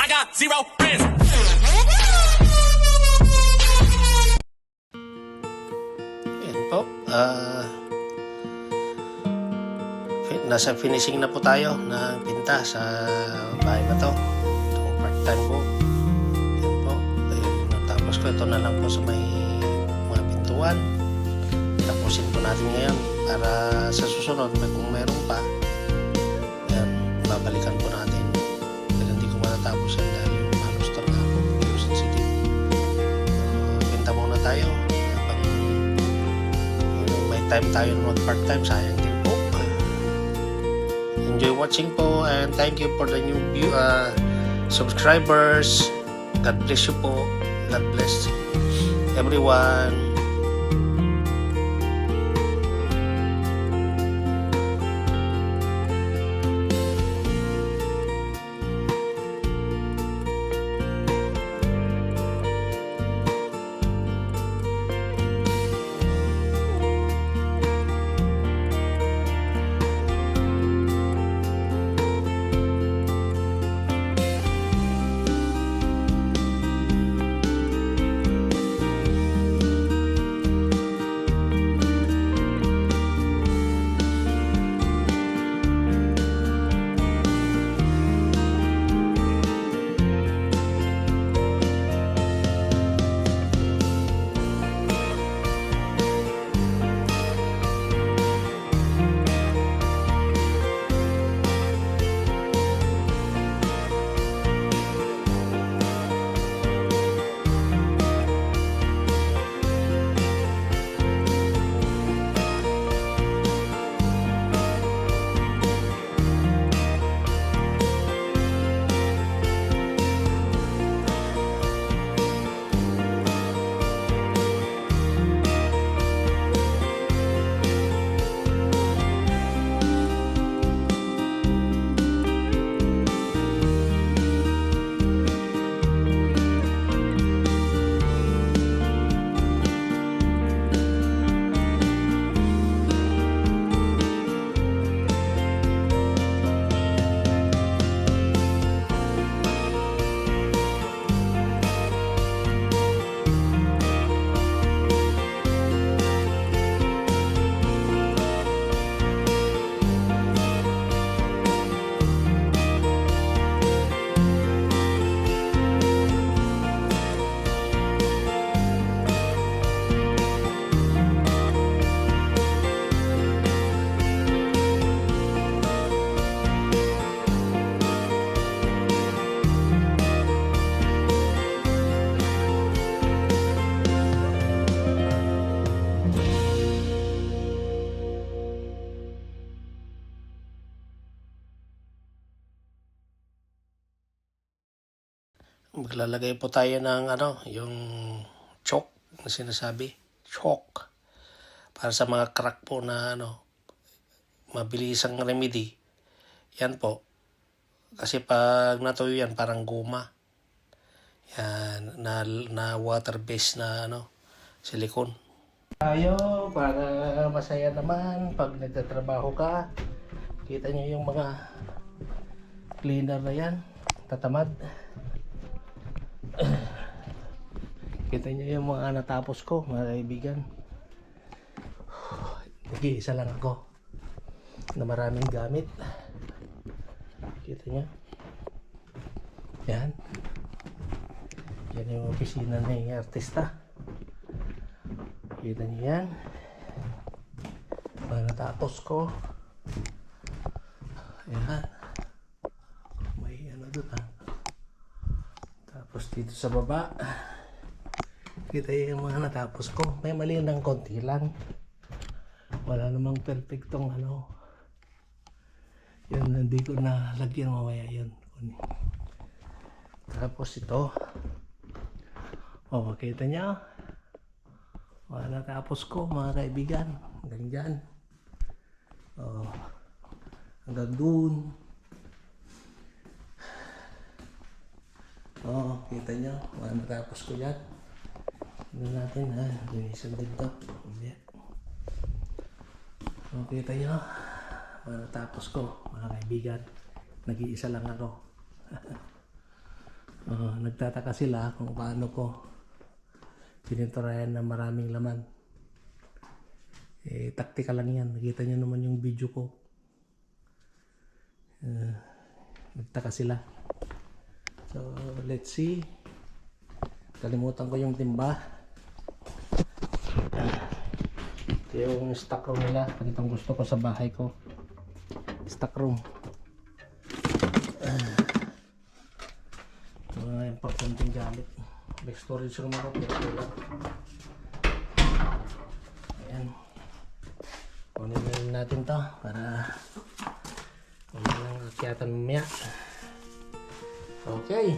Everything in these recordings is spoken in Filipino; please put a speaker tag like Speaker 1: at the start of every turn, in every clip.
Speaker 1: got zero friends.
Speaker 2: Yan po. Nasa finishing na po tayo ng pinta sa bahay na to. Itong part-time po. Yan po. Natapos ko. Ito na lang po sa may mga pintuan. Tapusin po natin ngayon para sa susunod kung meron pa, yan, babalikan po natin. Pero hindi ko matatapos yan dahil malustor na ako. Quezon City. Pinta muna tayo. Habang may time tayo na mag part-time, sayang din po. Enjoy watching po and thank you for the new subscribers. God bless you po. God bless everyone. Maglalagay po tayo ng yung chalk na sinasabi. Chalk. Para sa mga crack po na mabilisang remedy. Yan po. Kasi pag natuyo yan, parang guma. Yan. Na water-based na silicone. Tayo para masaya naman pag nagtatrabaho ka. Kita nyo yung mga cleaner na yan. Tatamad. Kita nyo yung mga natapos ko, mga kaibigan. Nag-iisa lang ako na maraming gamit. Kita nyo. Yan. Yan yung opisina ng artista. Kita nyo yan. Mga natapos ko. Yan. May doon Tapos dito sa baba, kita yung mga natapos ko. May mali ng konti lang. Wala namang perfectong Yun, hindi ko na lagyan mamaya yun. Tapos ito. Kita nyo? Mga natapos ko, mga kaibigan. Hanggang dyan. Hanggang dun. Kita nyo, mga natapos ko yan. Ano natin linisan din to. Kita nyo, mga natapos ko, mga kaibigan. Nag-iisa lang ako. Nagtataka sila kung paano ko pininturayan na maraming laman. Taktika lang yan. Nakita nyo naman yung video ko. Nagtaka sila. So, let's see. Kalimutan ko yung timba. Ito yung stock room nila. Itong gusto ko sa bahay ko. Stock room. Mga importanteng gamit. May storage room ako. Pero wala. Ayan. Kunin natin to para walang akyatan mamaya. Okay.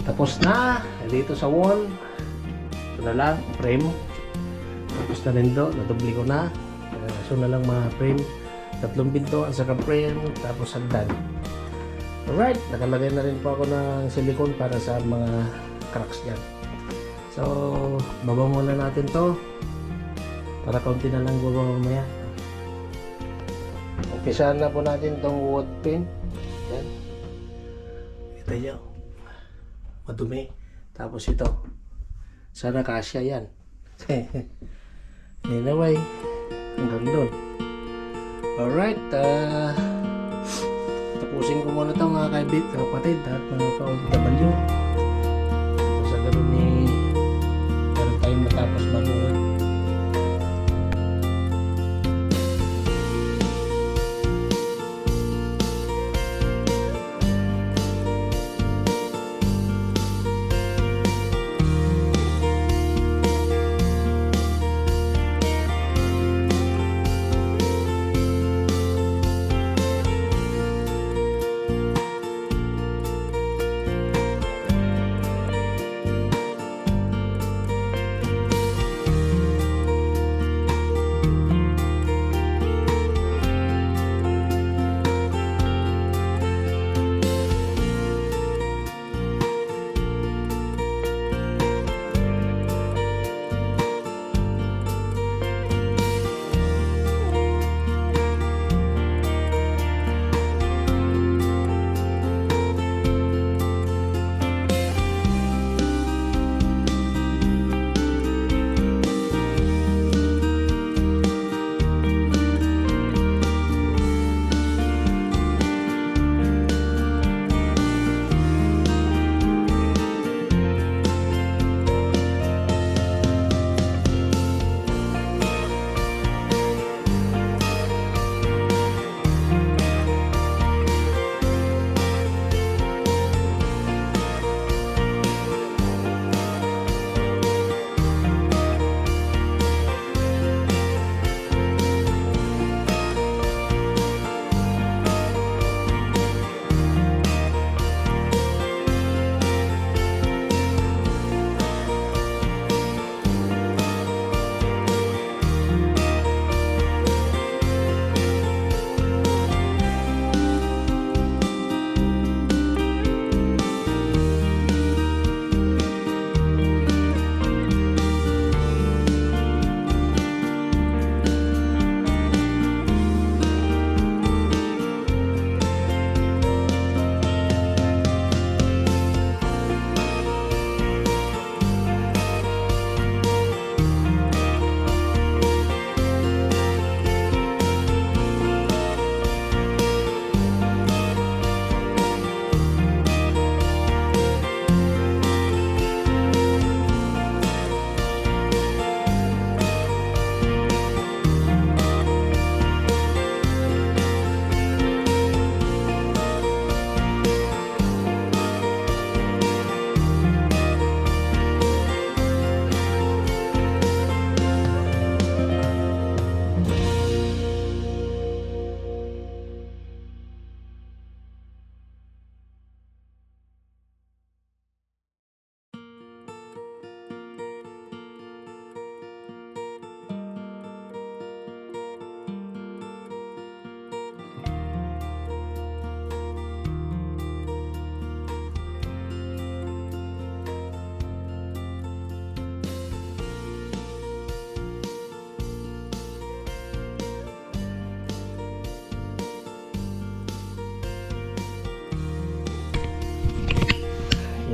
Speaker 2: Tapos na. Dito sa wall. Ito na lang. Frame. Tapos na rin do. Nadubli ko na. So na lang mga frame. 3 pinto at saka frame. Tapos hagdan. Alright. Nakalagay na rin po ako ng silicone para sa mga cracks dyan. So, baba muna natin to. Para kaunti na lang baba mamaya. Umpisahan na po natin itong wood pin. Yan. Ito yun. Madumi. Tapos ito. Sana kasya yan. Anyway. Hanggang doon. Alright. Tapusin ko muna ito mga kapatid at mga ka-OFW. Sa ganun meron tayong matapos baguhan.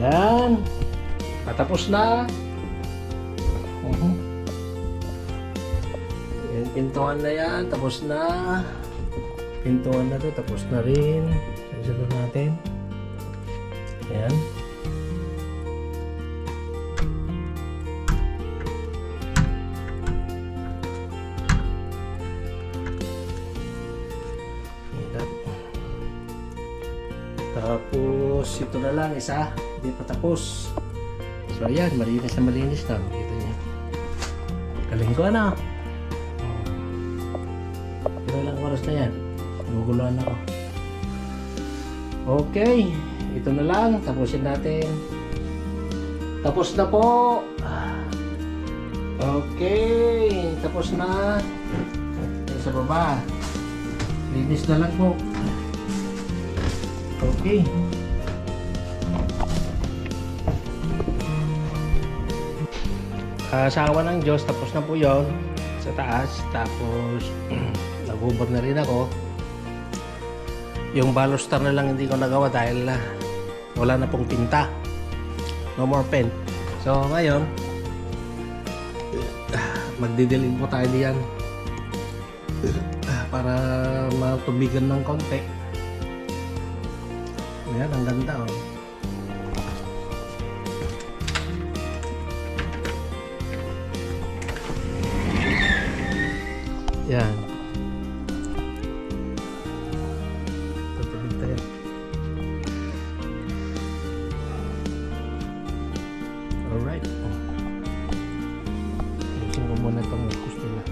Speaker 2: Yan. Patapos na. Yan, pintuan na yan. Tapos na. Pintuan na to. Tapos na rin. Sasagot natin. Yan. Tapos ito na lang isa, hindi pa tapos. So ayan, malinis na malinis na. Kita niyo. Galing ko na. Ilang oras na yan. Guguluhan ako. Okay, ito na lang. Tapusin natin. Tapos na po. Okay, tapos na. Sa baba. Linis na lang po. Okay. Sa awa ng Diyos, tapos na po yon sa taas. Tapos, nag-hubad na rin ako. Yung balustar na lang hindi ko nagawa dahil wala na pong pinta. No more pen. So, ngayon, magdidilig po tayo diyan para matubigan ng konti. Ayan, ang ganda oh. Yan. Tutubig tayo. Alright. Ayusin ko muna itong kustina.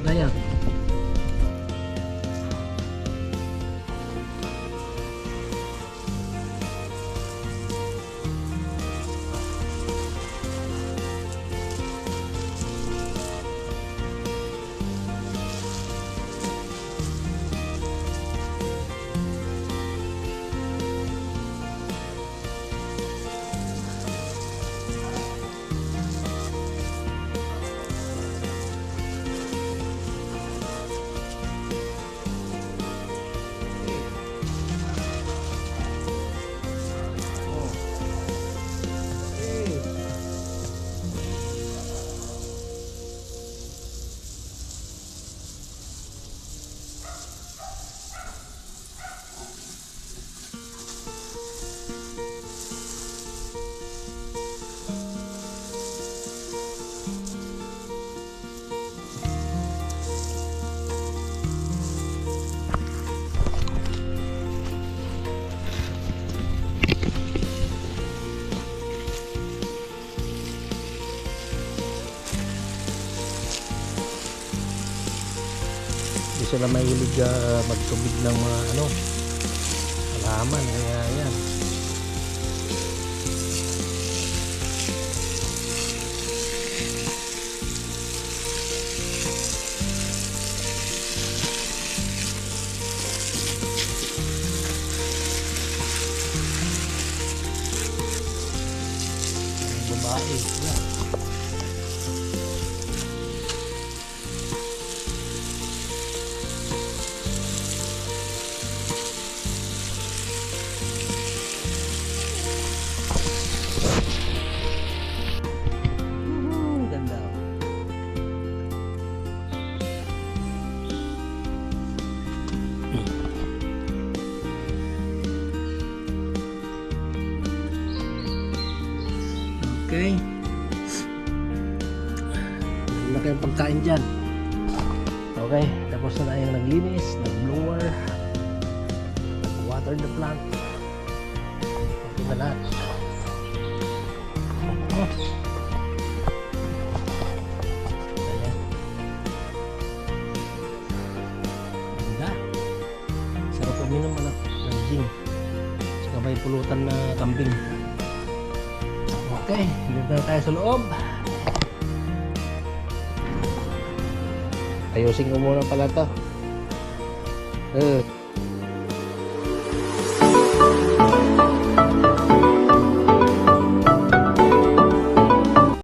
Speaker 2: Ayan. Hindi sila mahilig magtubig ng mga halaman, kaya yan. Babae yan. Okay. Meron na kayong pagkain dyan. Okay. Tapos na tayong naglinis, nag-blower, nag-water the plant. Okay na lahat. Oh. Ayan. Ganda. Sarap uminom ng gin. Saka may pulutan na kambing. Okay, dito na tayo sa loob. Ayusin ko muna pala to.